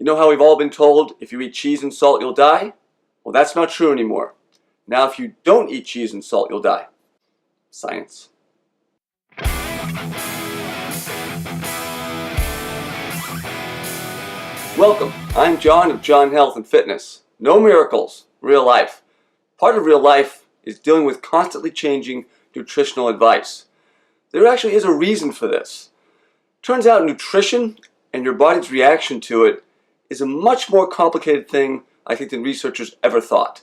You know how we've all been told if you eat cheese and salt you'll die? Well, that's not true anymore. Now if you don't eat cheese and salt you'll die. Science. Welcome, I'm John of John Health and Fitness. No miracles, real life. Part of real life is dealing with constantly changing nutritional advice. There actually is a reason for this. Turns out nutrition and your body's reaction to it is a much more complicated thing, I think, than researchers ever thought.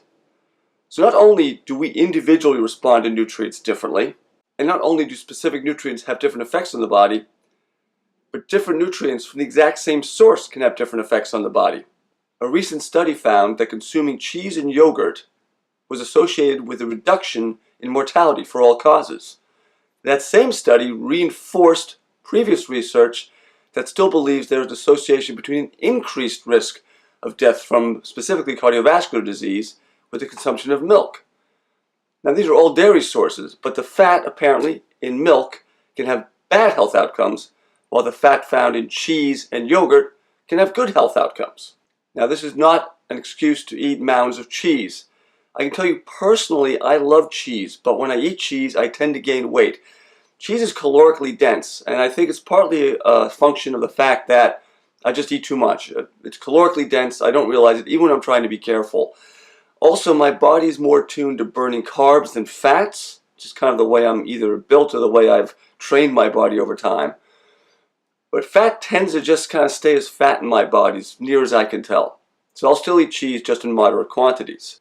So not only do we individually respond to nutrients differently, and not only do specific nutrients have different effects on the body, but different nutrients from the exact same source can have different effects on the body. A recent study found that consuming cheese and yogurt was associated with a reduction in mortality for all causes. That same study reinforced previous research that still believes there is an association between an increased risk of death from specifically cardiovascular disease with the consumption of milk. Now these are all dairy sources, but the fat apparently in milk can have bad health outcomes, while the fat found in cheese and yogurt can have good health outcomes. Now this is not an excuse to eat mounds of cheese. I can tell you personally I love cheese, but when I eat cheese I tend to gain weight. Cheese is calorically dense, and I think it's partly a function of the fact that I just eat too much. It's calorically dense, I don't realize it even when I'm trying to be careful. Also, my body is more tuned to burning carbs than fats, which is kind of the way I'm either built or the way I've trained my body over time. But fat tends to just kind of stay as fat in my body, as near as I can tell. So I'll still eat cheese, just in moderate quantities.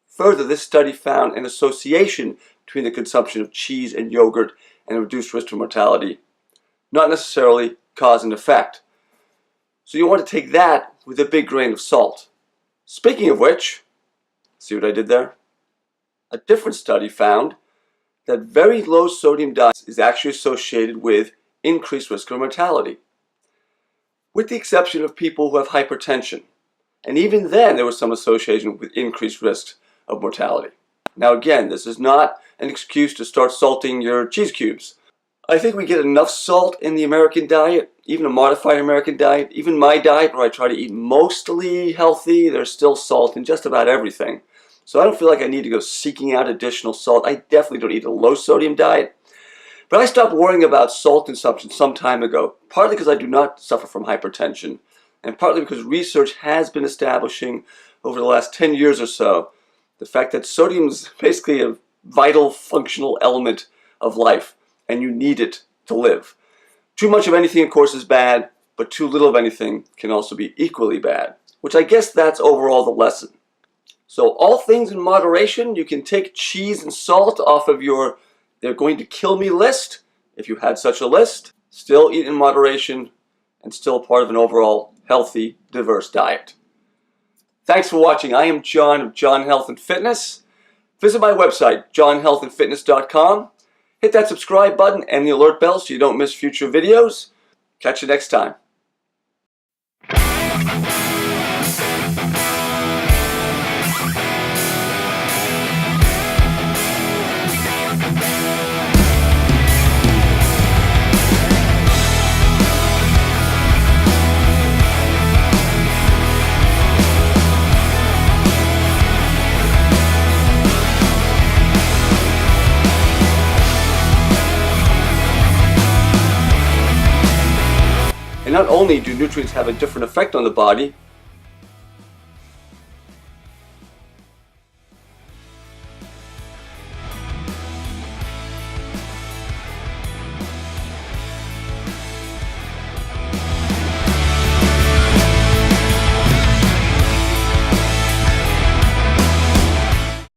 Further, this study found an association between the consumption of cheese and yogurt and a reduced risk of mortality, not necessarily cause and effect. So you want to take that with a big grain of salt. Speaking of which, see what I did there? A different study found that very low sodium diet is actually associated with increased risk of mortality, with the exception of people who have hypertension. And even then there was some association with increased risks of mortality. Now again, this is not an excuse to start salting your cheese cubes. I think we get enough salt in the American diet, even a modified American diet, even my diet where I try to eat mostly healthy, there's still salt in just about everything. So I don't feel like I need to go seeking out additional salt. I definitely don't eat a low sodium diet. But I stopped worrying about salt consumption some time ago, partly because I do not suffer from hypertension, and partly because research has been establishing over the last 10 years or so the fact that sodium is basically a vital functional element of life, and you need it to live. Too much of anything, of course, is bad, but too little of anything can also be equally bad, which I guess that's overall the lesson. So all things in moderation. You can take cheese and salt off of your "they're going to kill me" list, if you had such a list. Still eat in moderation and still part of an overall healthy, diverse diet. Thanks for watching. I am John of John Health and Fitness. Visit my website, johnhealthandfitness.com. Hit that subscribe button and the alert bell so you don't miss future videos. Catch you next time. And not only do nutrients have a different effect on the body,